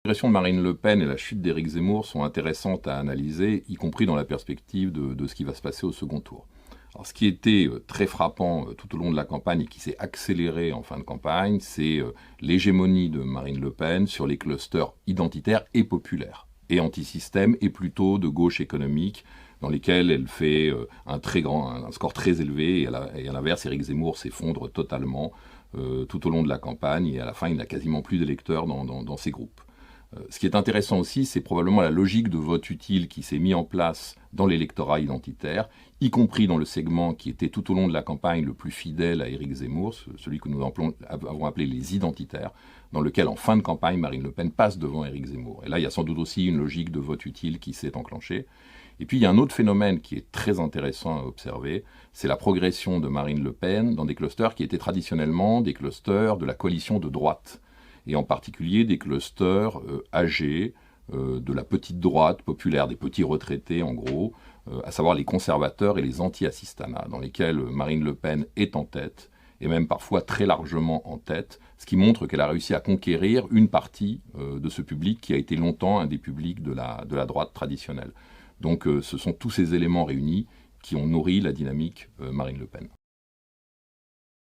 progression de Marine Le Pen et la chute d'Éric Zemmour sont intéressantes à analyser, y compris dans la perspective de ce qui va se passer au second tour. Alors, ce qui était très frappant tout au long de la campagne et qui s'est accéléré en fin de campagne, c'est l'hégémonie de Marine Le Pen sur les clusters identitaires et populaires, et anti-système, et plutôt de gauche économique, dans lesquels elle fait un score très élevé, et à l'inverse, Éric Zemmour s'effondre totalement tout au long de la campagne, et à la fin, il n'a quasiment plus d'électeurs dans ces groupes. Ce qui est intéressant aussi, c'est probablement la logique de vote utile qui s'est mise en place dans l'électorat identitaire, y compris dans le segment qui était tout au long de la campagne le plus fidèle à Éric Zemmour, celui que nous avons appelé les identitaires, dans lequel en fin de campagne, Marine Le Pen passe devant Éric Zemmour. Et là, il y a sans doute aussi une logique de vote utile qui s'est enclenchée. Et puis il y a un autre phénomène qui est très intéressant à observer, c'est la progression de Marine Le Pen dans des clusters qui étaient traditionnellement des clusters de la coalition de droite, et en particulier des clusters âgés, de la petite droite populaire, des petits retraités en gros, à savoir les conservateurs et les anti-assistanat, dans lesquels Marine Le Pen est en tête, et même parfois très largement en tête, ce qui montre qu'elle a réussi à conquérir une partie de ce public qui a été longtemps un des publics de la droite traditionnelle. Donc ce sont tous ces éléments réunis qui ont nourri la dynamique Marine Le Pen.